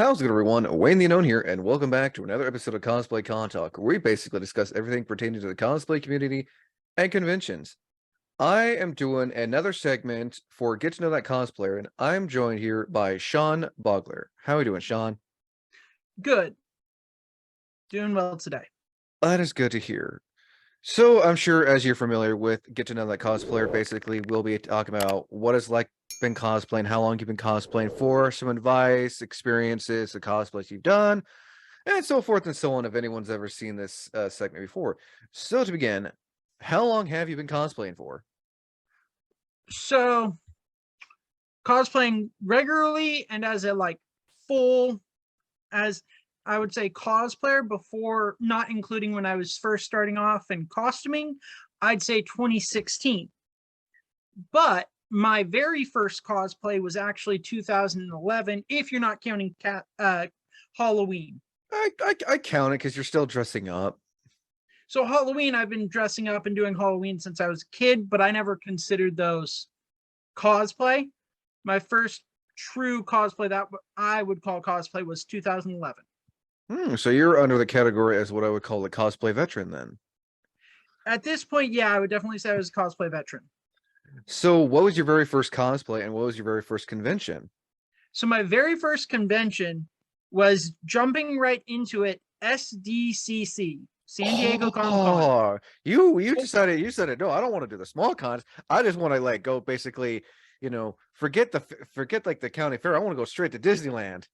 How's it going, everyone? Wayne the Unknown here, and welcome back to another episode of Cosplay Con Talk, where we basically discuss everything pertaining to the cosplay community and conventions. I am doing another segment for Get to Know That Cosplayer, and I'm joined here by Sean Bogler. How are we doing, Sean? Good. Doing well today. That is good to hear. So I'm sure, as you're familiar with Get to Know That Cosplayer, basically we'll be talking about what it's like been cosplaying, how long you've been cosplaying for, some advice, experiences, the cosplays you've done, and so forth and so on, if anyone's ever seen this segment before. So to begin, how long have you been cosplaying for? So, cosplaying regularly and as a full, as I would say, cosplayer before, not including when I was first starting off in costuming, I'd say 2016. But my very first cosplay was actually 2011, if you're not counting Halloween. I count it because you're still dressing up. So Halloween, I've been dressing up and doing Halloween since I was a kid, but I never considered those cosplay. My first true cosplay that I would call cosplay was 2011. So you're under the category as what I would call a cosplay veteran then. At this point, yeah, I would definitely say I was a cosplay veteran. So what was your very first cosplay and what was your very first convention? So my very first convention was jumping right into it, SDCC, San Diego Comic Con. Oh, you decided, you said, no, I don't want to do the small cons. I just want to like go basically, forget like the county fair. I want to go straight to Disneyland.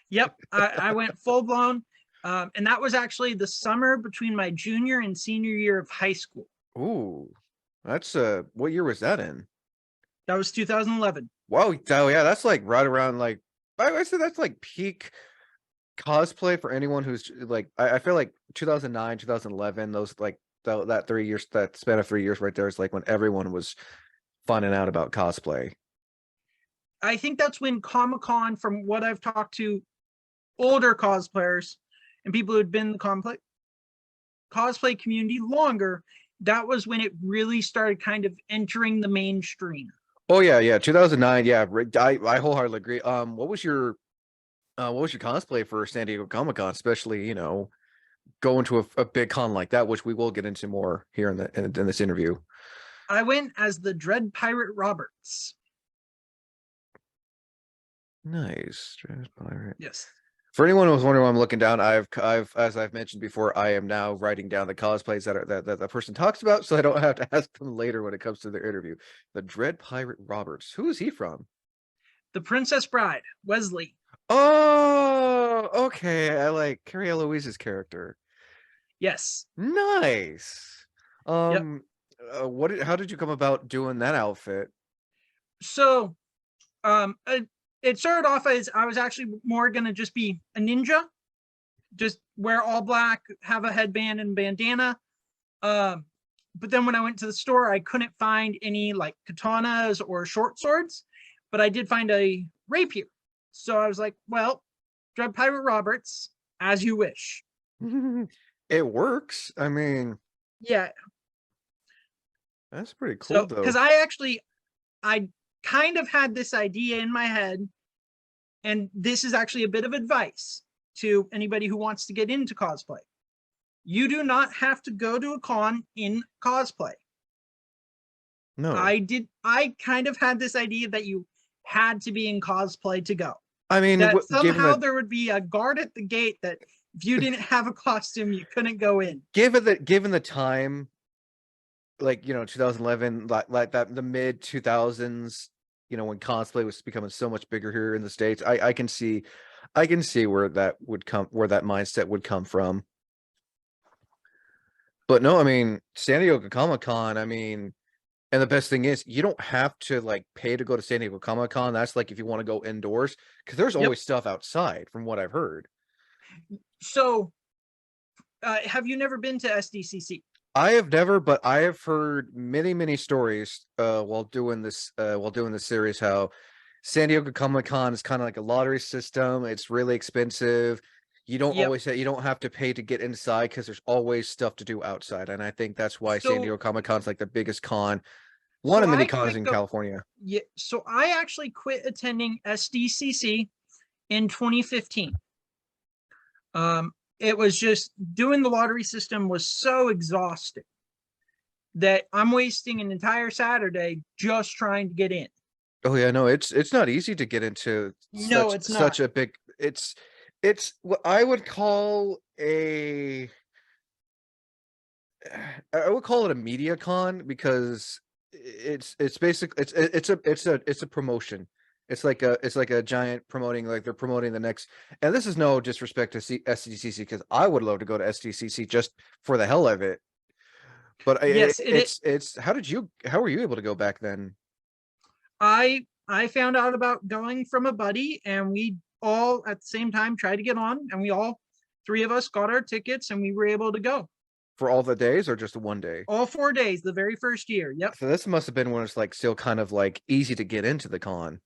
Yep, I went full blown. And that was actually the summer between my junior and senior year of high school. Ooh, that's what year was that in? That was 2011. Wow, oh yeah, that's like right around like I said that's like peak cosplay for anyone who's like I feel like 2009, 2011, those like that 3 years, that span of 3 years right there is like when everyone was finding out about cosplay. I think that's when Comic-Con, from what I've talked to older cosplayers and people who'd been in the cosplay community longer, that was when it really started kind of entering the mainstream. Oh yeah, 2009. Yeah, I wholeheartedly agree. What was your cosplay for San Diego Comic Con, especially going to a big con like that, which we will get into more here in this interview? I went as the Dread Pirate Roberts. Nice, Dread Pirate. Yes. For anyone who's wondering why I'm looking down, I've as I've mentioned before, I am now writing down the cosplays that the person talks about, so I don't have to ask them later when it comes to their interview. The Dread Pirate Roberts. Who is he from? The Princess Bride, Wesley. Oh, okay. I like Carrie Eloise's character. Yes. Nice. Yep. How did you come about doing that outfit? So, it started off as I was actually more going to just be a ninja, just wear all black, have a headband and bandana. But then when I went to the store, I couldn't find any like katanas or short swords, but I did find a rapier. So I was like, well, Dread Pirate Roberts, as you wish. It works. I mean, yeah, that's pretty cool, so though. because I kind of had this idea in my head, and this is actually a bit of advice to anybody who wants to get into cosplay. You do not have to go to a con in cosplay. No, I kind of had this idea that you had to be in cosplay to go. I mean, that somehow there would be a guard at the gate that if you didn't have a costume, you couldn't go in. Given the time, like 2011, like that, the mid 2000s, when cosplay was becoming so much bigger here in the States, I can see where that mindset would come from. But no, I mean, San Diego Comic Con, I mean, and the best thing is you don't have to like pay to go to San Diego Comic Con. That's like if you want to go indoors, because there's always stuff outside from what I've heard. So have you never been to SDCC? I have never, but I have heard many stories while doing this series, how San Diego Comic Con is kind of like a lottery system. It's really expensive. You don't you don't have to pay to get inside because there's always stuff to do outside. And I think that's why San Diego Comic Con is like the biggest con, one of many cons in California. Yeah. So I actually quit attending SDCC in 2015. It was just doing the lottery system was so exhausting that I'm wasting an entire Saturday just trying to get in. Oh yeah, no, it's not easy to get into No, it's not. such a big. It's what I would call a. I would call it a media con because it's basically it's a promotion. It's like a giant promoting, like they're promoting the next. And this is no disrespect to SDCC because I would love to go to SDCC just for the hell of it. But Yes, it's how were you able to go back then? I found out about going from a buddy, and we all at the same time tried to get on, and we all three of us got our tickets, and we were able to go For all the days or just one day? all 4 days the very first year. Yep. So this must have been when it's like still kind of like easy to get into the con.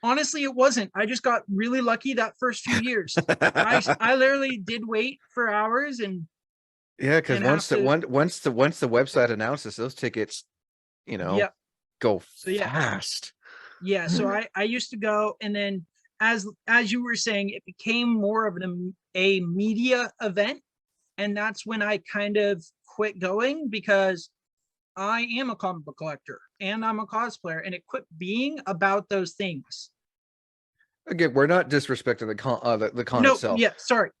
Honestly, it wasn't. I just got really lucky that first few years. I literally did wait for hours and Yeah, because and have to. once the website announces those tickets, you know, Yep. go So yeah, fast. yeah. So I used to go, and then as you were saying, it became more of a media event, and that's when I kind of quit going because I am a comic book collector and I'm a cosplayer, and it quit being about those things. Again, we're not disrespecting the con No, itself. yeah, sorry.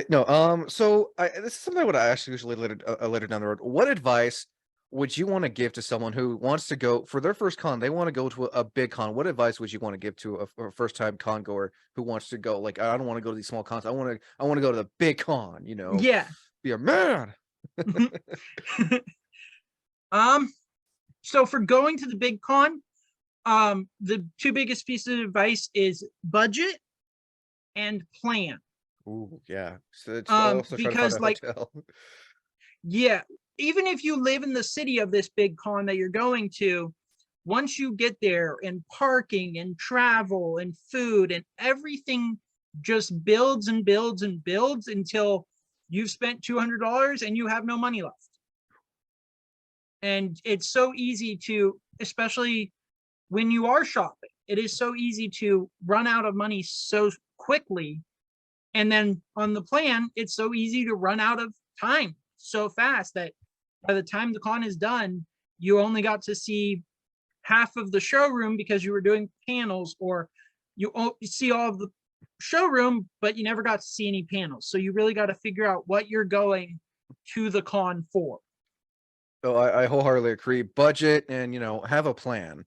No, so this is something I would ask usually later down the road. What advice would you want to give to someone who wants to go for their first con? They want to go to a big con. What advice would you want to give to a first time con goer who wants to go? Like, I don't want to go to these small cons. I want to go to the big con. You know, Yeah. be a man. um so for going to the big con, the two biggest pieces of advice is budget and plan. Ooh, yeah. So it's also try to find Because a like, hotel. yeah, even if you live in the city of this big con that you're going to, once you get there, and parking and travel and food and everything just builds and builds and builds until you've spent $200 and you have no money left. And it's so easy to, especially when you are shopping, it is so easy to run out of money so quickly. And then on the plan, it's so easy to run out of time so fast that by the time the con is done, you only got to see half of the showroom because you were doing panels, or you see all of the showroom, but you never got to see any panels. So you really got to figure out what you're going to the con for. So I wholeheartedly agree. Budget and have a plan.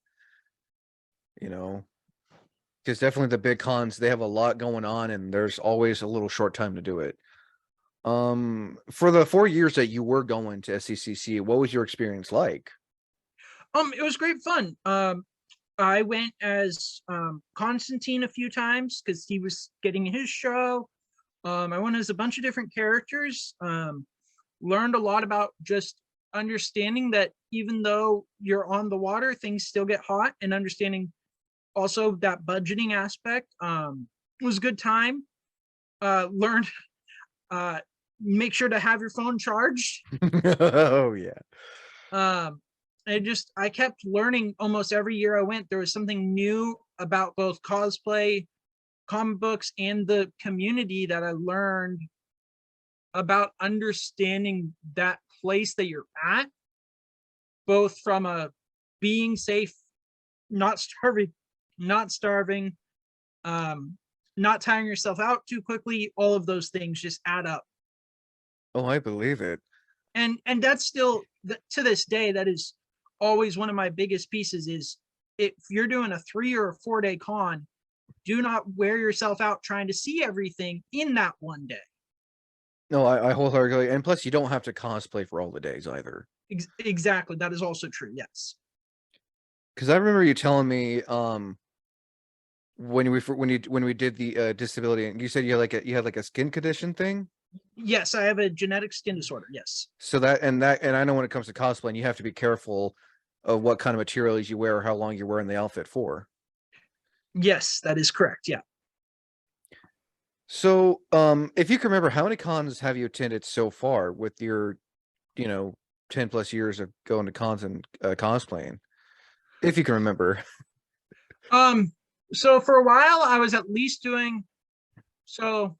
Because definitely the big cons, they have a lot going on, and there's always a little short time to do it. For the 4 years that you were going to SDCC, what was your experience like? It was great fun. I went as Constantine a few times because he was getting his show. I went as a bunch of different characters. Learned a lot about just understanding that even though you're on the water, things still get hot, and understanding also that budgeting aspect. Was a good time. Learned make sure to have your phone charged. Oh yeah. I kept learning almost every year I went. There was something new about both cosplay, comic books, and the community that I learned about understanding that place that you're at, both from a being safe, not starving, not tiring yourself out too quickly. All of those things just add up. Oh, I believe it. And that's still, to this day, that is always one of my biggest pieces is, if you're doing a 3 or a 4 day con, do not wear yourself out trying to see everything in that one day. No, I wholeheartedly agree. And plus you don't have to cosplay for all the days either. Exactly. That is also true. Yes. Because I remember you telling me when we did the disability, and you said you had like a skin condition thing. Yes, I have a genetic skin disorder. Yes. So and I know when it comes to cosplaying, you have to be careful of what kind of materials you wear or how long you're wearing the outfit for. Yes, that is correct. Yeah. So, if you can remember, how many cons have you attended so far with your, 10 plus years of going to cons and cosplaying? If you can remember. So for a while, I was at least doing so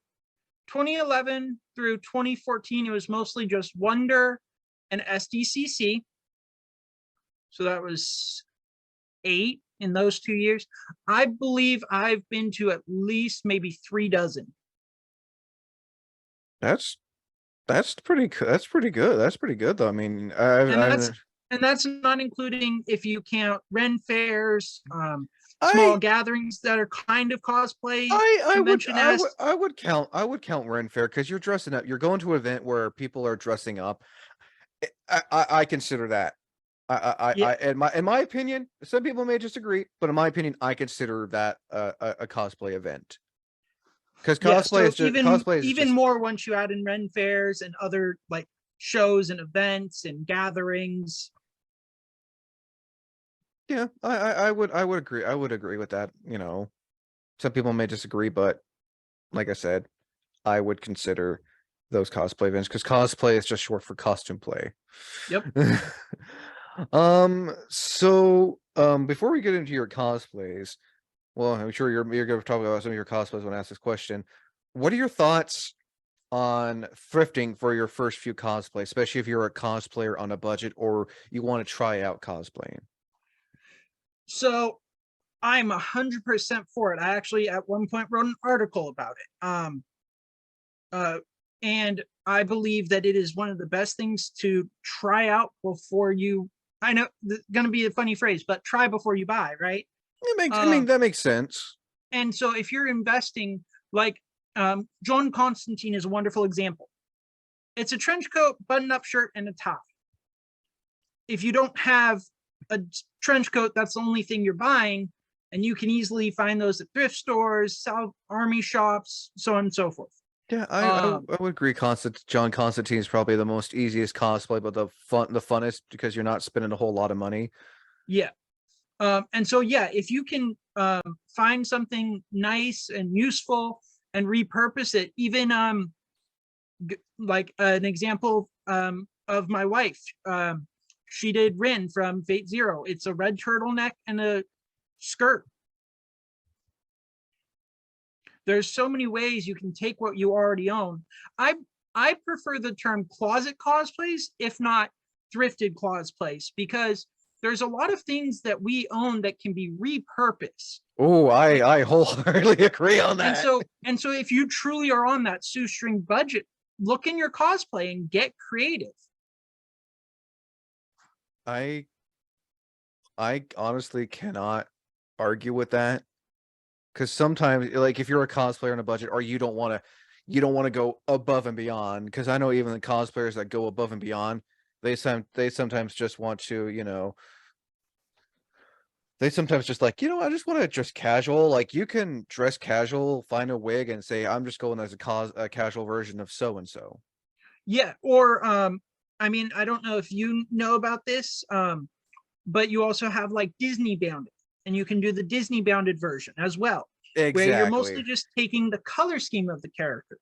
2011 through 2014. It was mostly just Wonder and SDCC. So that was 8 in those 2 years. I believe I've been to at least maybe 3 dozen. That's that's pretty that's pretty good. That's pretty good though. I mean, I've, And that's I've and that's not including if you count Ren fairs, small I gatherings that are kind of cosplay I would convention esque. I would count Ren Fair because you're dressing up. You're going to an event where people are dressing up. I consider that. Yeah, In my opinion, some people may disagree, but in my opinion, I consider that a cosplay event because yeah. So even cosplay is even just more once you add in Ren fairs and other like shows and events and gatherings. yeah. I would agree. I would agree with that. You know, some people may disagree, but like I said, I would consider those cosplay events because cosplay is just short for costume play. Yep. Before we get into your cosplays, well, I'm sure you're going to talk about some of your cosplays when I ask this question. What are your thoughts on thrifting for your first few cosplays, especially if you're a cosplayer on a budget or you want to try out cosplaying? So I'm 100% for it. I actually at one point wrote an article about it. Uh, and I believe that it is one of the best things to try out before you. I know going to be a funny phrase, but try before you buy, right? I mean, Um, that makes sense. and so if you're investing, like John Constantine is a wonderful example. It's a trench coat, button-up shirt, and a tie. If you don't have a trench coat, that's the only thing you're buying, and you can easily find those at thrift stores, South Army shops, so on and so forth. Yeah, Um, I would agree. John Constantine is probably the most easiest cosplay, but the funnest because you're not spending a whole lot of money. yeah. And so, yeah, if you can find something nice and useful and repurpose it, even like an example of my wife, she did Rin from Fate Zero. It's a red turtleneck and a skirt. There's so many ways you can take what you already own. I I prefer the term closet cosplays, if not thrifted cosplays, because there's a lot of things that we own that can be repurposed. Oh, And, I wholeheartedly agree on and that. so and so if you truly are on that shoestring budget, look in your cosplay and get creative. I I honestly cannot argue with that because sometimes, like, if you're a cosplayer on a budget, or you don't want to go above and beyond. Because I know even the cosplayers that go above and beyond, they sometimes just want to, they sometimes just like, I just want to dress casual. Like, you can dress casual, find a wig, and say, I'm just going as a casual version of so and so. Yeah, or I mean, I don't know if you know about this, but you also have like Disney bounded, and you can do the Disney bounded version as well, where you're mostly Exactly. just taking the color scheme of the character.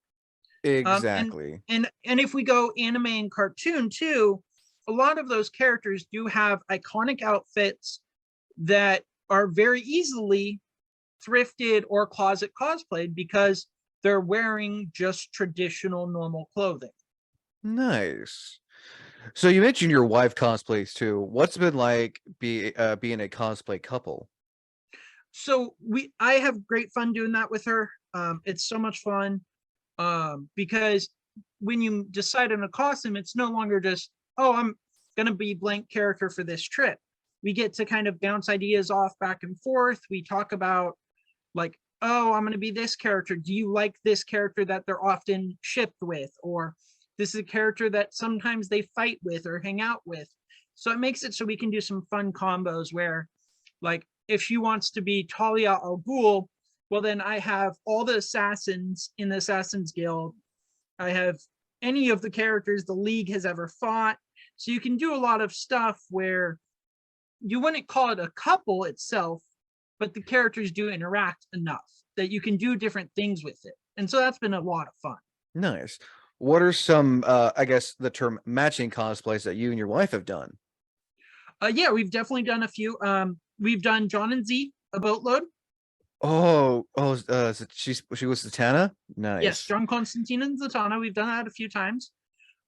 Um, and Exactly. and if we go anime and cartoon too, a lot of those characters do have iconic outfits that are very easily thrifted or closet cosplayed because they're wearing just traditional normal clothing. Nice. So you mentioned your wife cosplays too. What's it been like being a cosplay couple? So I have great fun doing that with her. It's so much fun because when you decide on a costume, it's no longer just, oh, I'm gonna be blank character for this trip. We get to kind of bounce ideas off back and forth. We talk about like, oh, I'm gonna be this character. Do you like this character that they're often shipped with? Or this is a character that sometimes they fight with or hang out with. So it makes it so we can do some fun combos where, like, if she wants to be Talia al Ghul, well, then I have all the assassins in the Assassins Guild. I have any of the characters the League has ever fought. So you can do a lot of stuff where you wouldn't call it a couple itself, but the characters do interact enough that you can do different things with it. And so that's been a lot of fun. Nice. What are some I guess the term matching cosplays that you and your wife have done? Yeah, we've definitely done a few. We've done John and Z, a boatload. She was Zatanna? Yes, Nice. John Constantine and Zatanna. We've done that a few times.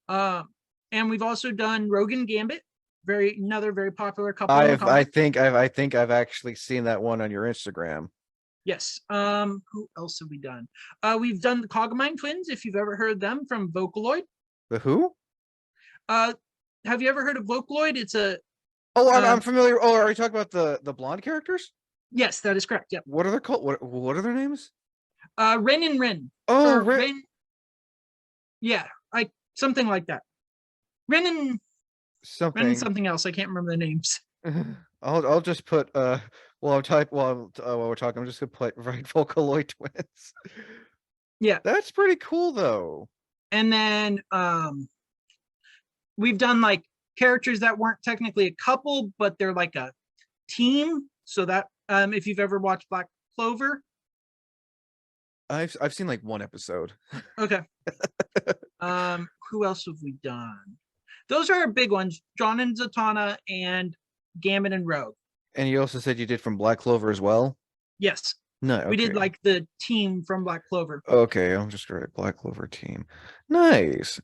And we've also done Rogan Gambit, another very popular couple in the comic. I think I've actually seen that one on your Instagram. Yes. Who else have we done? We've done the Cogmine twins, if you've ever heard them from Vocaloid. The who? Uh, have you ever heard of Vocaloid? It's a Oh, I'm familiar. Oh, are you talking about the blonde characters? yes, that is correct. Yep. What are they called? What are their names? Ren and Ren. Oh, Or Ren. Yeah, something like that. Ren and something. something else. I can't remember the names. I'll just put while we're talking, I'm just gonna put right Vocaloid twins. Yeah. That's pretty cool though. And then we've done like characters that weren't technically a couple, but they're like a team. So that if you've ever watched Black Clover. I've seen like one episode. Okay. Who else have we done? Those are our big ones: John and Zatanna and Gambit and Rogue. And you also said you did from Black Clover as well? Yes. No, We did okay. like the team from Black Clover. Okay, I'm just gonna write Black Clover team. Nice.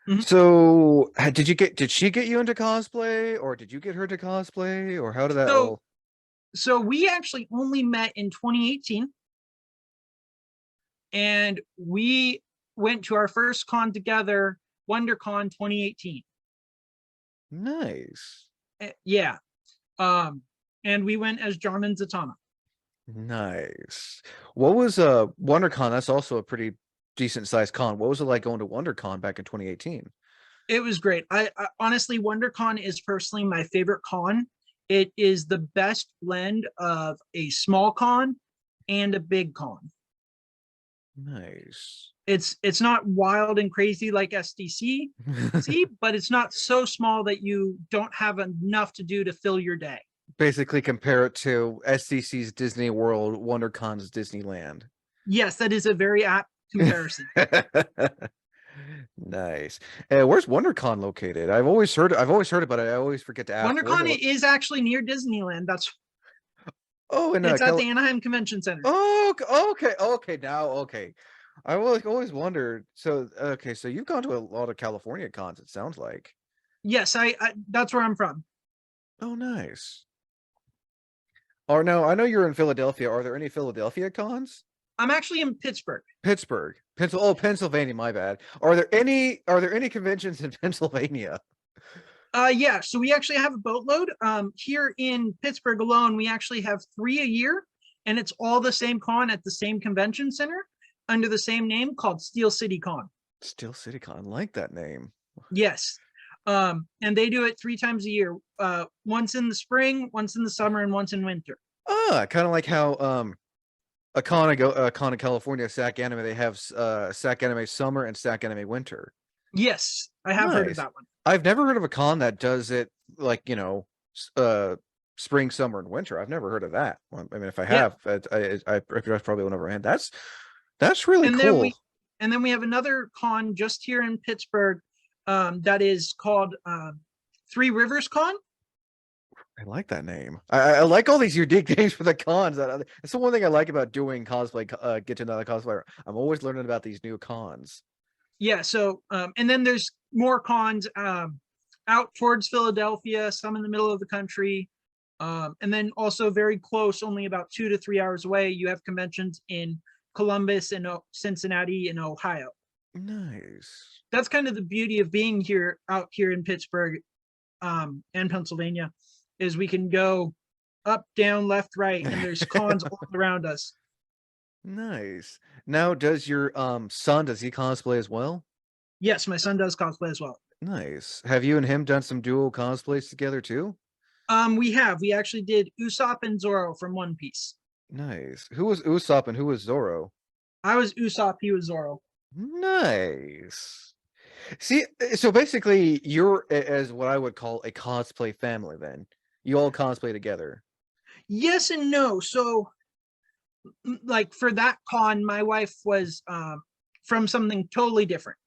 Mhm. So did she get you into cosplay, or did you get her to cosplay, or how did that all? So we actually only met in 2018, and we went to our first con together, WonderCon 2018. Nice. Yeah. And we went as John and Zatanna. Nice. What was WonderCon? That's also a pretty decent sized con. What was it like going to WonderCon back in 2018? It was great. I honestly, WonderCon is personally my favorite con. It is the best blend of a small con and a big con. Nice. It's not wild and crazy like SDCC, but it's not so small that you don't have enough to do to fill your day. Basically compare it to SDCC's Disney World, WonderCon's Disneyland. Yes, that is a very apt comparison. Nice. Where's WonderCon located? I've always heard about it. I always forget to ask. WonderCon is actually near Disneyland. And it's at the Anaheim Convention Center. Oh, okay. Now, okay. I always wondered. So, okay, so you've gone to a lot of California cons, it sounds like. Yes, I that's where I'm from. Oh, nice. Or no, I know you're in Philadelphia. Are there any Philadelphia cons? I'm actually in Pittsburgh. Pennsylvania, my bad. Are there any conventions in Pennsylvania? Yeah, so we actually have a boatload. Here in Pittsburgh alone, we actually have 3 a year, and it's all the same con at the same convention center under the same name called Steel City Con. Steel City Con, I like that name. Yes. And they do it 3 times a year. Once in the spring, once in the summer, and once in winter. Kind of like how a con in California, SAC Anime, they have SAC Anime Summer and SAC Anime Winter. Yes, I have heard of that one. I've never heard of a con that does it like, spring, summer, and winter. I've never heard of that. I mean, if I have, I probably went over hand. That's really cool. And then we have another con just here in Pittsburgh that is called Three Rivers Con. I like that name. I like all these unique names for the cons. That's the one thing I like about doing cosplay. Get to know the cosplayer. I'm always learning about these new cons. Yeah. So, and then there's more cons out towards Philadelphia, some in the middle of the country, and then also very close, only about 2 to 3 hours away. You have conventions in Columbus and Cincinnati and Ohio. Nice. That's kind of the beauty of being out here in Pittsburgh and Pennsylvania, is we can go up, down, left, right, and there's cons all around us. Nice. Now, does your son, does he cosplay as well? Yes, my son does cosplay as well. Nice. Have you and him done some dual cosplays together too? We actually did Usopp and Zoro from One Piece. Nice. Who was Usopp and who was Zoro? I was Usopp, he was Zoro. Nice. See, so basically you're as what I would call a cosplay family then. You all cosplay together. Yes and no. So like for that con, my wife was from something totally different.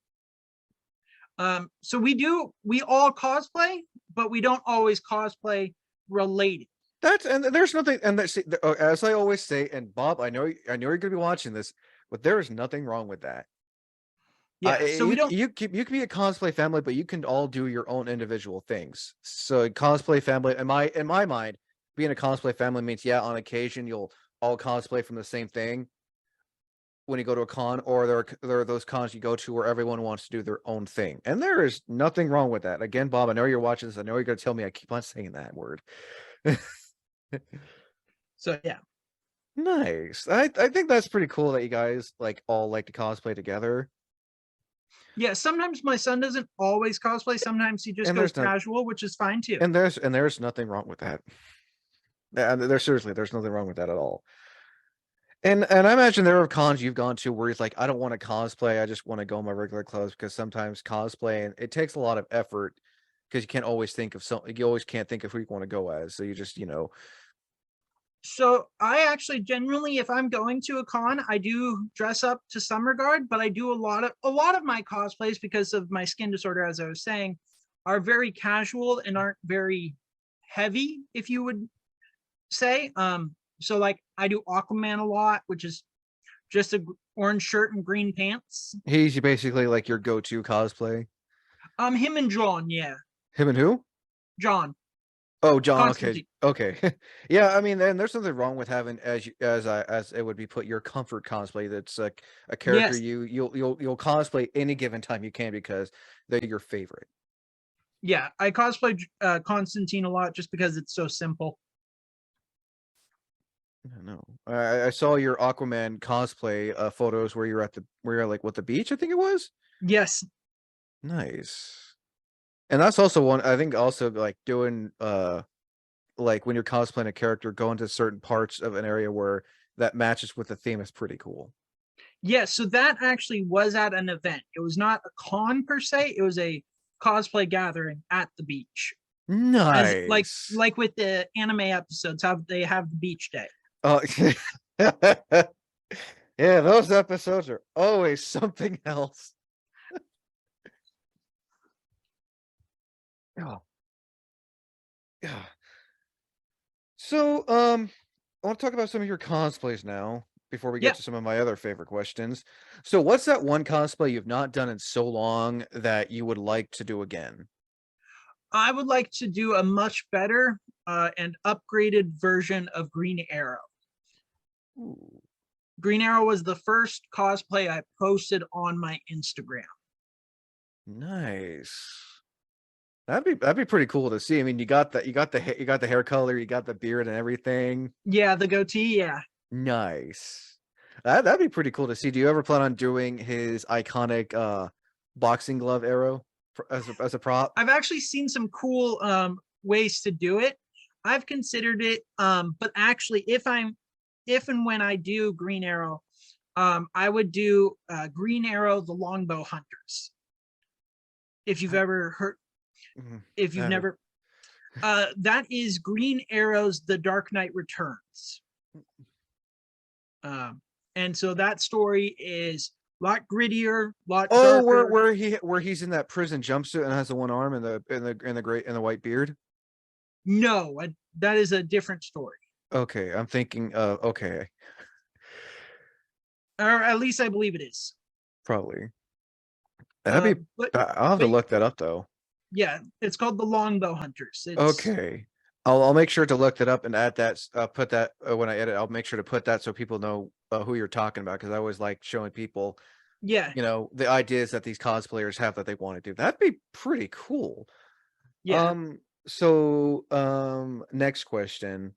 So we all cosplay, but we don't always cosplay related. That's and there's nothing and that's as I always say, and Bob, I know you're gonna be watching this, but there is nothing wrong with that. Yeah, so we don't. You can be a cosplay family, but you can all do your own individual things. So cosplay family, in my mind, being a cosplay family means yeah, on occasion you'll all cosplay from the same thing when you go to a con, or there are those cons you go to where everyone wants to do their own thing, and there is nothing wrong with that. Again, Bob, I know you're watching this. I know you're gonna tell me I keep on saying that word. So yeah. Nice. I think that's pretty cool that you guys like all like to cosplay together. Yeah, sometimes my son doesn't always cosplay. Sometimes he just And goes there's not casual, which is fine too. and there's nothing wrong with that. And there's nothing wrong with that at all. And I imagine there are cons you've gone to where he's like, I don't want to cosplay, I just want to go in my regular clothes, because sometimes cosplaying it takes a lot of effort because you can't always think of something, you always can't think of who you want to go as. So you just, So I actually generally, if I'm going to a con, I do dress up to some regard, but I do a lot of my cosplays, because of my skin disorder, as I was saying, are very casual and aren't very heavy, if you would say. So like I do Aqua Man a lot, which is just a orange shirt and green pants. he's basically like your go-to cosplay. Him and John, yeah, Him and who? John Oh, John. Okay. Constantine. Okay. Yeah, I mean, then there's nothing wrong with having as it would be put your comfort cosplay. That's like a character Yes, you'll cosplay any given time you can because they're your favorite. yeah, I cosplay Constantine a lot just because it's so simple. I don't know. I saw your Aquaman cosplay photos where you're at like what, the beach, I think it was. Yes, Nice. And that's also one I think also like doing like when you're cosplaying a character, going to certain parts of an area where that matches with the theme is pretty cool. yes. So that actually was at an event. It was not a con per se. It was a cosplay gathering at the beach, as Nice. like with the anime episodes, how they have the beach day. Oh, yeah, those episodes are always something else. Oh, yeah. So, I want to talk about some of your cosplays now before we Yeah, get to some of my other favorite questions. So, what's that one cosplay you've not done in so long that you would like to do again? I would like to do a much better and upgraded version of Green Arrow. Ooh, Green Arrow was the first cosplay I posted on my Instagram. nice. That'd be pretty cool to see. I mean, you got the hair color, you got the beard and everything. Yeah, the goatee. Yeah. Nice. That'd be pretty cool to see. Do you ever plan on doing his iconic boxing glove arrow as a prop? I've actually seen some cool ways to do it. I've considered it, but actually, if and when I do Green Arrow, I would do Green Arrow, the Longbow Hunters. If you've I- ever heard, mhm, if I you've haven't. never, that is Green Arrow's The Dark Knight Returns. Um, and so that story is a lot grittier, a lot Oh, darker. where he's in that prison jumpsuit and has the one arm and the white beard. No, that is a different story, Okay, I'm thinking. Okay, or at least I believe it is. probably. That'd be. But I'll have to but look that up though. yeah, it's called the Longbow Hunters. It's Okay. I'll make sure to look that up and add that. Put that when I edit. I'll make sure to put that so people know who you're talking about, because I always like showing people, yeah, the ideas that these cosplayers have that they want to do. That'd be pretty cool. yeah. So next question.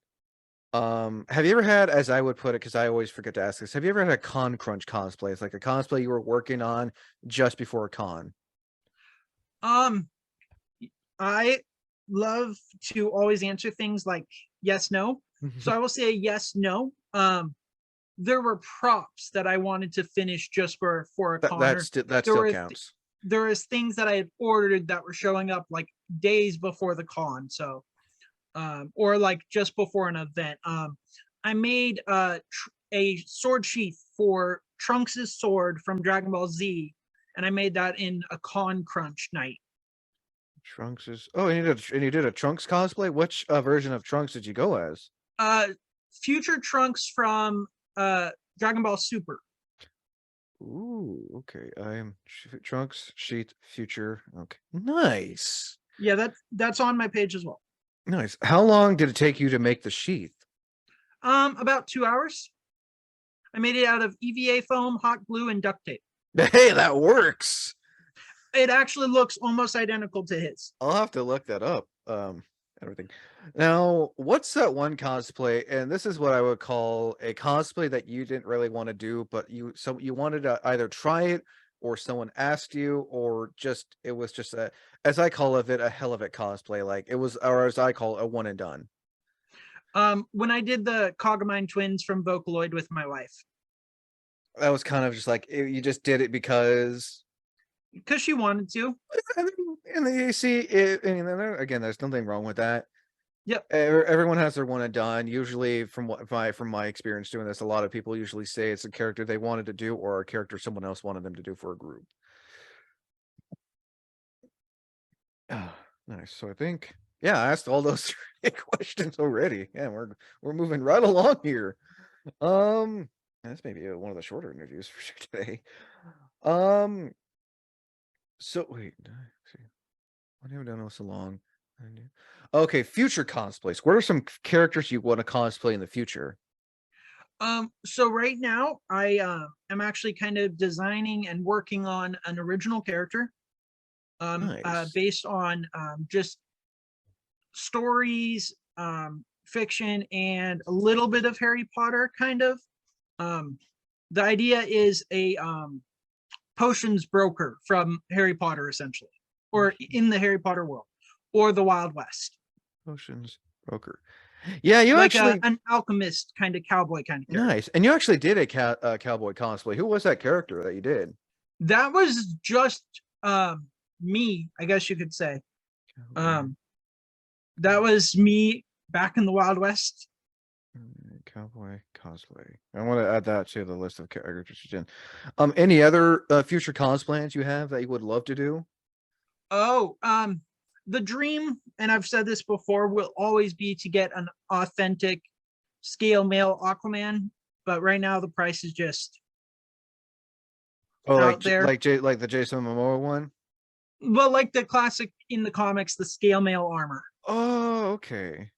Have you ever had, as I would put it, because I always forget to ask this, have you ever had a con crunch cosplay? It's like a cosplay you were working on just before a con. Um, I love to always answer things like yes, no. So I will say yes, no. There were props that I wanted to finish just for a conner. That There still were counts. there is things that I had ordered that were showing up like days before the con. So or like just before an event. I made a sword sheath for Trunks' sword from Dragon Ball Z, and I made that in a con crunch night. Trunks is. Oh, and you did a Trunks cosplay. Which version of Trunks did you go as? Uh, future Trunks from Dragon Ball Super. Ooh, okay. I'm Trunks Sheet Future. Okay, nice, Yeah, that's on my page as well. nice. How long did it take you to make the sheath? About 2 hours. I made it out of EVA foam, hot glue, and duct tape. Hey, that works. It actually looks almost identical to his. I'll have to look that up. Everything. Now, what's that one cosplay? And this is what I would call a cosplay that you didn't really want to do, but you wanted to either try it or someone asked you, or just it was just a, as I call it, a hell of a cosplay. Like it was, or as I call it, a one and done. When I did the Cogamine twins from Vocaloid with my wife. That was kind of just like you just did it because She wanted to. and the AC it, and then again, there's nothing wrong with that. Yep. Everyone has their one and done. Usually, from my experience doing this, a lot of people usually say it's a character they wanted to do or a character someone else wanted them to do for a group. Ah, nice. So I think, yeah, I asked all those questions already. Yeah, we're moving right along here. That's maybe one of the shorter interviews for sure today. So wait, see, I haven't done this so long. Okay, future cosplays. What are some characters you want to cosplay in the future? So right now I am actually kind of designing and working on an original character. Nice. Based on just stories, fiction, and a little bit of Harry Potter, kind of. The idea is a potions broker from Harry Potter, essentially, or in the Harry Potter world, or the Wild West. Potions broker. Yeah, you Like actually an alchemist kind of cowboy kind of character. nice, and you actually did a cowboy cosplay. Who was that character that you did? That was just me, I guess you could say. That was me back in the Wild West. Cowboy cosplay. I want to add that to the list of characters you did. Any other future cosplays you have that you would love to do? Oh, the dream, and I've said this before, will always be to get an authentic scale male Aqua Man, but right now the price is just Oh, out there. like the Jason Momoa one. Well, like the classic in the comics, the scale male armor Oh, okay.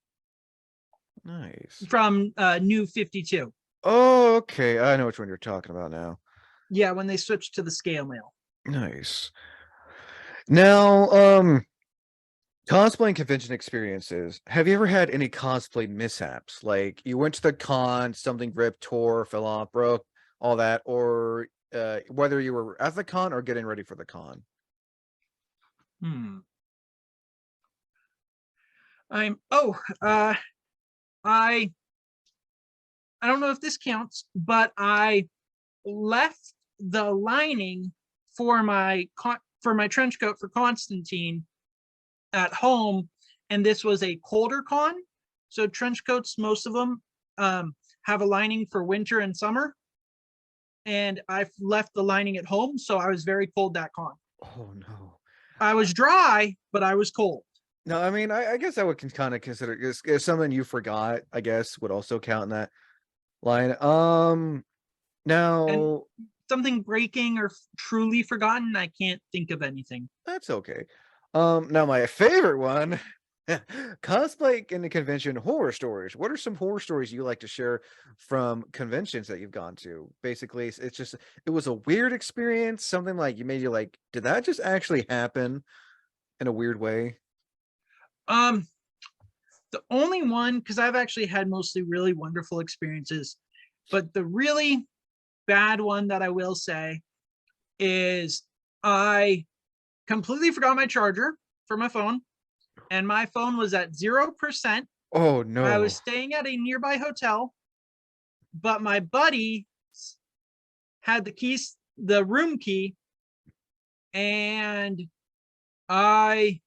Nice. from New 52. Oh, okay. I know which one you're talking about now. Yeah, when they switched to the scale male. Nice. Now, cosplaying convention experiences. Have you ever had any cosplay mishaps? Like you went to the con, something ripped, tore, fell off, broke, all that, or whether you were at the con or getting ready for the con? I'm I don't know if this counts, but I left the lining for my trench coat for Constantine at home, and this was a colder con. So trench coats, most of them have a lining for winter and summer, and I left the lining at home, so I was very cold that con. Oh no. I was dry, but I was cold. No, I mean, I guess I would kind of consider it's something you forgot, I guess, would also count in that line. And Now something breaking or truly forgotten, I can't think of anything. that's okay. Now my favorite one, cosplay in the convention horror stories. What are some horror stories you like to share from conventions that you've gone to? Basically, it's just it was a weird experience, something like you made you like, did that just actually happen in a weird way? The only one, because I've actually had mostly really wonderful experiences, but the really bad one that I will say is I completely forgot my charger for my phone, and my phone was at 0%. Oh I was no. staying at a nearby hotel, but my buddy had the keys, the room key, and I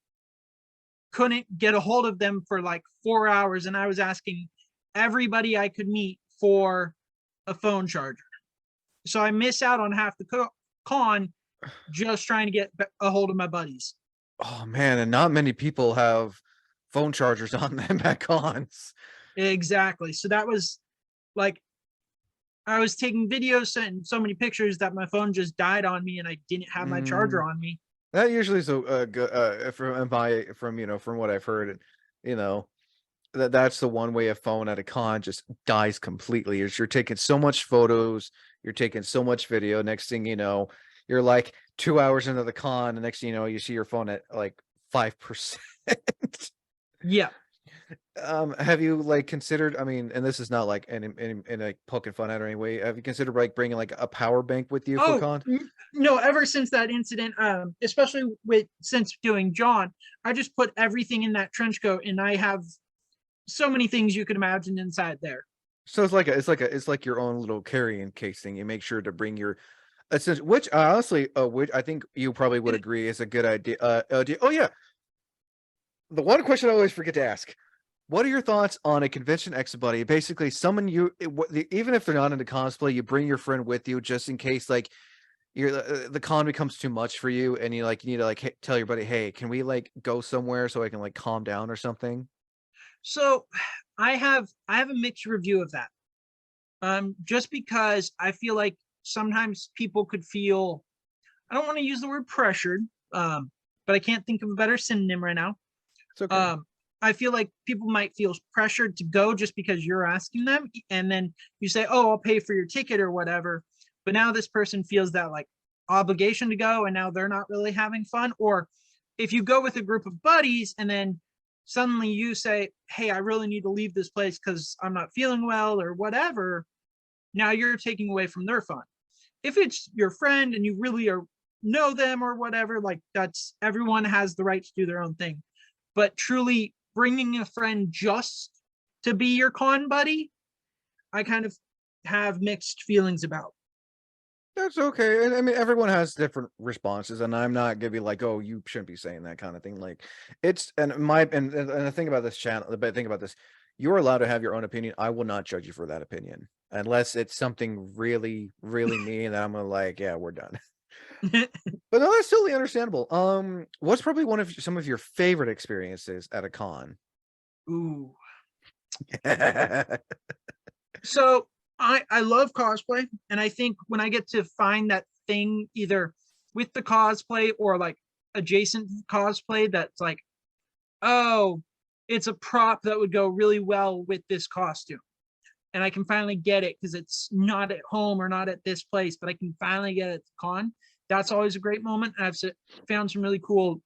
couldn't get a hold of them for like 4 hours, and I was asking everybody I could meet for a phone charger. So I miss out on half the con just trying to get a hold of my buddies. Oh man, and not many people have phone chargers on them at cons. Exactly. So that was like, I was taking videos and so many pictures that my phone just died on me and I didn't have my charger Mm, on me. that usually is a good from from what I've heard, you know, that's the one way a phone at a con just dies completely is you're taking so much photos, you're taking so much video. Next thing you know, you're like 2 hours into the con, and next thing you know, you see your phone at like 5%. Yeah. Have you like considered? I mean, and this is not like in like poking fun at or any way. Have you considered like bringing like a power bank with you for Oh, con? no, ever since that incident, especially with since doing John, I just put everything in that trench coat and I have so many things you could imagine inside there. So it's like your own little carrying case thing. You make sure to bring your which honestly, which I think you probably would It, agree is a good idea. Oh yeah, the one question I always forget to ask: what are your thoughts on a convention exit buddy? Basically, someone even if they're not into cosplay, you bring your friend with you just in case like the con becomes too much for you, and you need to like tell your buddy, hey, can we like go somewhere so I can like calm down or something? so I have a mixed review of that. Just because I feel like sometimes people could feel, I don't want to use the word pressured, but I can't think of a better synonym right now. It's okay. Um, I feel like people might feel pressured to go just because you're asking them, and then you say, "Oh, I'll pay for your ticket or whatever." But now this person feels that like obligation to go, and now they're not really having fun. Or if you go with a group of buddies, and then suddenly you say, "Hey, I really need to leave this place because I'm not feeling well or whatever," now you're taking away from their fun. If it's your friend and you really are know them or whatever, like that's everyone has the right to do their own thing. But truly bringing a friend just to be your con buddy, I kind of have mixed feelings about. That's okay. And I mean, everyone has different responses, and I'm not gonna be like, "Oh, you shouldn't be saying that kind of thing." Like, it's and my and the thing about this channel, the bad thing about this, you're allowed to have your own opinion. I will not judge you for that opinion unless it's something really, really mean that I'm gonna like, yeah, we're done. But no, that's totally understandable. What's probably one of some of your favorite experiences at a con? Ooh. So I love cosplay, and I think when I get to find that thing either with the cosplay or like adjacent cosplay that's like, oh, it's a prop that would go really well with this costume. And I can finally get it because it's not at home or not at this place, but I can finally get it at the con. That's always a great moment. I've found some really cool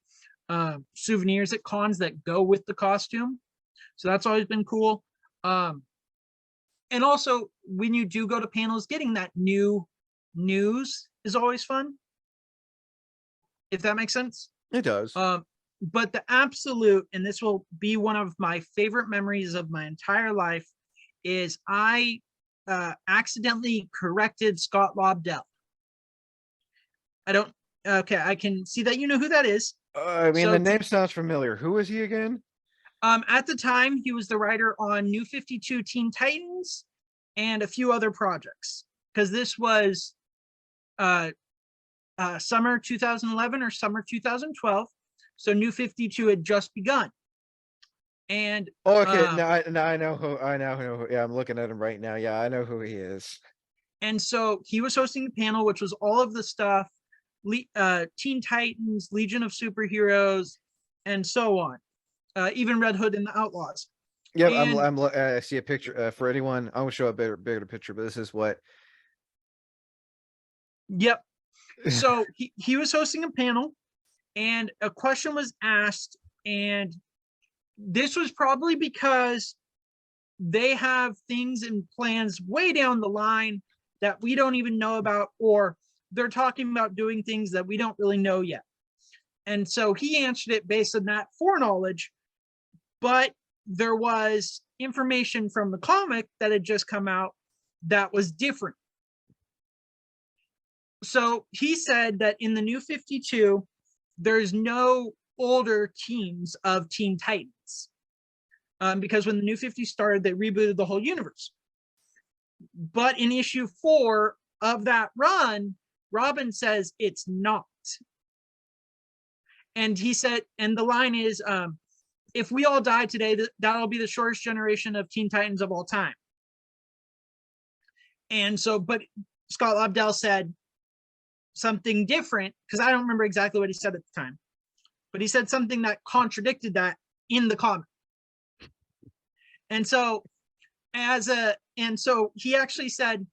souvenirs at cons that go with the costume. So that's always been cool. Um, and also, when you do go to panels, getting that new news is always fun, if that makes sense. It does. But the absolute, and this will be one of my favorite memories of my entire life, is I accidentally corrected Scott Lobdell. I don't, okay, I can see that you know who that is. I mean, the So name sounds familiar. Who is he again? at the time, he was the writer on New 52 Teen Titans and a few other projects. Because this was uh, summer 2011 or summer 2012. So New 52 had just begun. And Oh, okay. Now I know who. I now know who. Yeah, I'm looking at him right now. Yeah, I know who he is. And so he was hosting a panel, which was all of the stuff, Teen Titans, Legion of Superheroes, and so on. Even Red Hood and the Outlaws. Yep, And I see a picture for anyone. I will show a bigger picture, but this is what. yep. So he was hosting a panel and a question was asked. And this was probably because they have things and plans way down the line that we don't even know about, or they're talking about doing things that we don't really know yet. And so he answered it based on that foreknowledge, but there was information from the comic that had just come out that was different. So he said that in the New 52, there's no older teams of Teen Titans. Because when the New 50 started, they rebooted the whole universe. But in issue 4 of that run, Robin says it's not. And he said, and the line is, if we all die today, that'll be the shortest generation of Teen Titans of all time. And so, but Scott Lobdell said something different, because I don't remember exactly what he said at the time, but he said something that contradicted that in the comic. And so he actually said,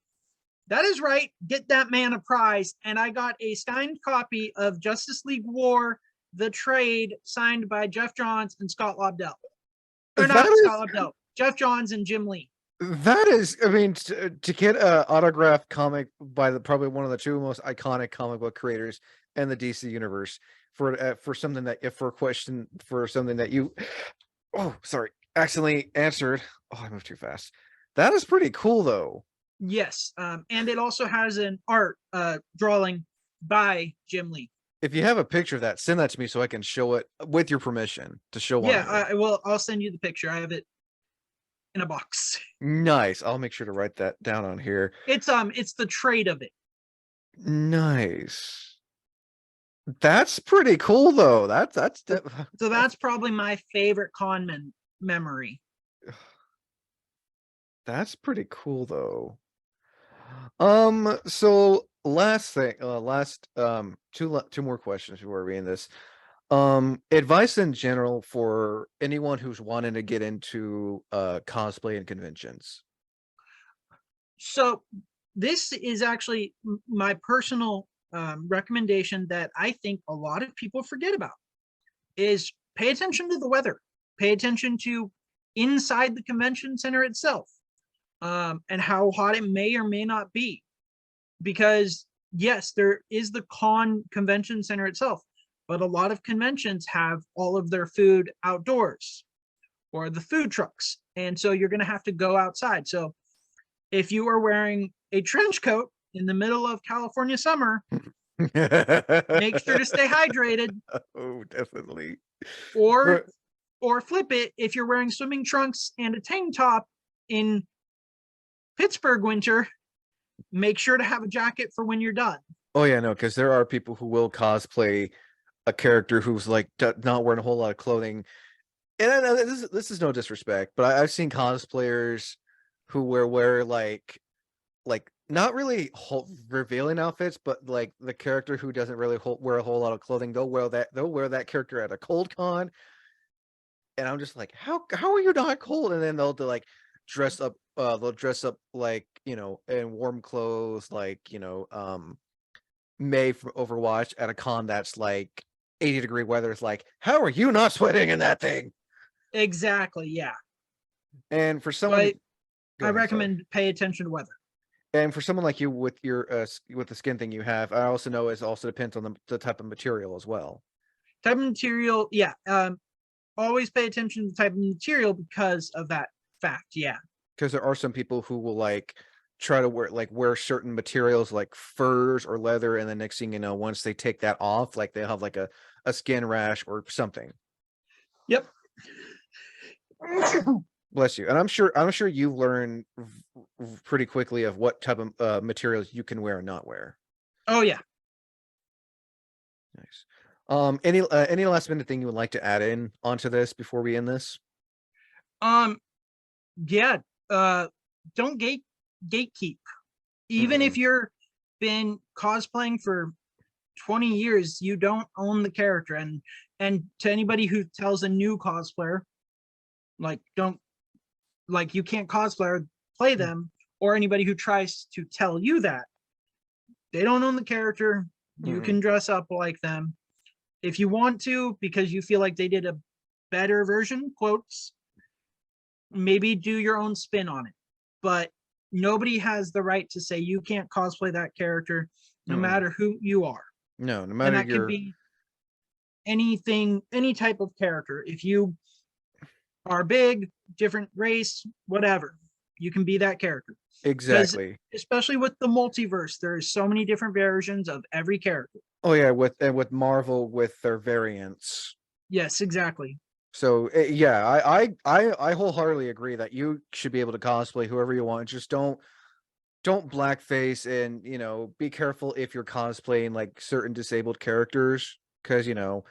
that is right, get that man a prize. And I got a signed copy of Justice League War, the trade, signed by Jeff Johns and Scott Lobdell. Or not Scott Lobdell, Jeff Johns and Jim Lee. That is, I mean, to get an autographed comic by probably one of the two most iconic comic book creators in the DC universe for something that, for something that you, accidentally answered. Oh, I moved too fast. That is pretty cool, though. Yes, and it also has an art drawing by Jim Lee. If you have a picture of that, send that to me so I can show it with your permission to show. Yeah, I will. I'll send you the picture. I have it in a box. Nice. I'll make sure to write that down on here. It's the trade of it. Nice. That's pretty cool, though. So that's probably my favorite con memory. That's pretty cool, though. So last thing, two more questions before we end this. Advice in general for anyone who's wanting to get into cosplay and conventions. So this is actually my personal recommendation that I think a lot of people forget about is pay attention to the weather, pay attention to inside the convention center itself, and how hot it may or may not be. Because yes, there is the convention center itself, but a lot of conventions have all of their food outdoors or the food trucks. And so you're going to have to go outside. So if you are wearing a trench coat in the middle of California summer, make sure to stay hydrated. Oh, definitely. Or flip it, if you're wearing swimming trunks and a tank top in Pittsburgh winter, make sure to have a jacket for when you're done. Oh yeah, no, because there are people who will cosplay a character who's like not wearing a whole lot of clothing. And I know this is no disrespect, but I've seen cosplayers who wear like not really revealing outfits, but like the character who doesn't really wear a whole lot of clothing, they'll wear that character at a cold con, and I'm just like, how are you not cold? And then they'll like dress up, like, you know, in warm clothes, like, you know, May from Overwatch at a con that's like 80-degree weather. It's like, how are you not sweating in that thing? Exactly, yeah. And for someone, I recommend pay attention to weather. And for someone like you with your with the skin thing you have, I also know it also depends on the type of material as well. Type of material, yeah. Always pay attention to the type of material because of that fact, yeah. Because there are some people who will like try to wear certain materials like furs or leather, and the next thing you know, once they take that off, like they'll have like a skin rash or something. Yep. Bless you. And I'm sure you learn pretty quickly of what type of materials you can wear and not wear. Oh yeah. Nice. Any last minute thing you would like to add in onto this before we end this? Yeah. Don't gatekeep. Even if you're been cosplaying for 20 years, you don't own the character. And to anybody who tells a new cosplayer, you can't cosplay or play them, or anybody who tries to tell you that, they don't own the character. You can dress up like them if you want to, because you feel like they did a better version, quotes, maybe do your own spin on it. But nobody has the right to say you can't cosplay that character, no matter who you are. No matter. And that could be anything, any type of character. If you are big, different race, whatever, you can be that character. Exactly. Especially with the multiverse, there's so many different versions of every character. Oh yeah, with Marvel with their variants. Yes, exactly. So yeah, I wholeheartedly agree that you should be able to cosplay whoever you want. Just don't blackface, and you know, be careful if you're cosplaying like certain disabled characters, because you know,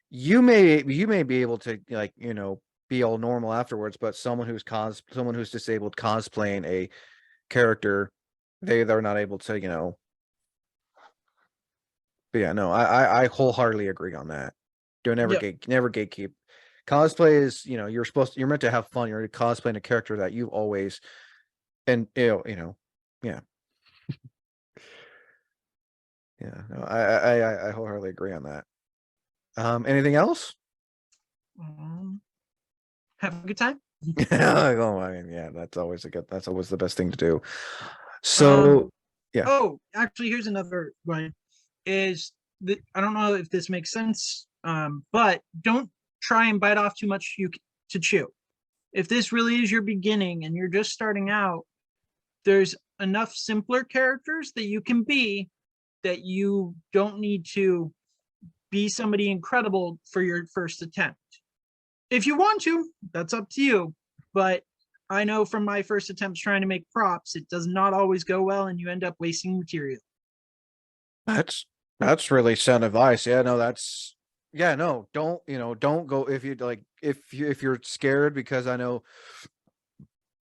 you may be able to, like, be all normal afterwards, but someone who's disabled cosplaying a character, they're not able to, but yeah, no, I wholeheartedly agree on that. Don't ever Yep. never gatekeep. Cosplay is, you're meant to have fun. You're cosplaying a character that you've always, and yeah. Yeah, no, I wholeheartedly agree on that. Anything else? Have a good time. Oh, I mean, yeah, that's always the best thing to do. Um, So, yeah. oh, actually, here's another one. Is that I don't know if this makes sense, but don't try and bite off too much to chew. If this really is your beginning and you're just starting out, there's enough simpler characters that you can be that you don't need to be somebody incredible for your first attempt. If you want to, that's up to you. But I know from my first attempts trying to make props, it does not always go well and you end up wasting material. That's really sound advice. Yeah, no, no, don't go if you like if you're scared, because I know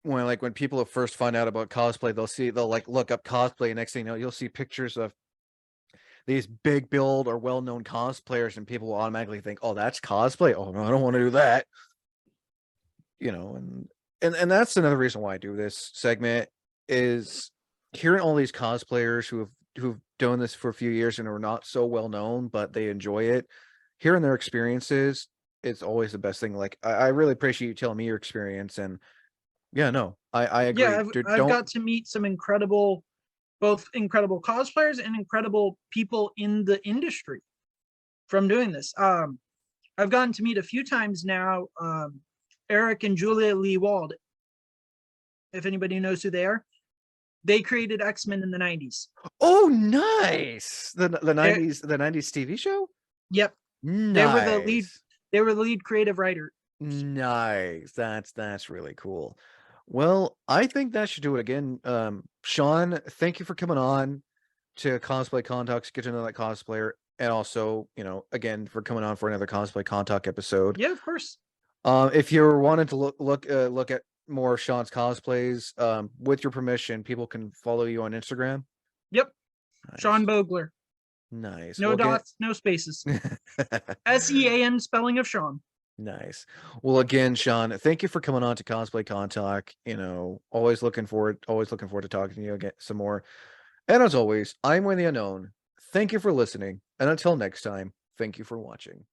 when people first find out about cosplay, they'll like look up cosplay, and next thing you know, you'll see pictures of these big build or well-known cosplayers, and people will automatically think, oh, that's cosplay. Oh no, I don't want to do that. And that's another reason why I do this segment, is hearing all these cosplayers who've done this for a few years and are not so well known, but they enjoy it. Hearing their experiences, it's always the best thing. Like, I really appreciate you telling me your experience, and yeah, no, I agree. Yeah, I've, Dude, I've don't. got to meet some incredible, both incredible cosplayers and incredible people in the industry from doing this. I've gotten to meet a few times now, Eric and Julia Lee Wald. If anybody knows who they are, they created X-Men in the 90s. Oh, nice. The They're, 90s TV show. yep, they were the lead. Nice. They were the lead creative writer. Nice. That's really cool. Well, I think that should do it again. Sean, thank you for coming on to Cosplay Contalks, get to know that cosplayer, and also, again, for coming on for another Cosplay Contalk episode. Yeah, of course. If you're wanting to look at more of Sean's cosplays, with your permission, people can follow you on Instagram. Yep. Nice. Sean Bogler. Nice. No dots, no spaces. SEAN spelling of Sean. Nice. Well, again, Sean, thank you for coming on to Cosplay Contalk. Always looking forward to talking to you again some more. And as always, I'm Wayne the Unknown. Thank you for listening, and until next time, thank you for watching.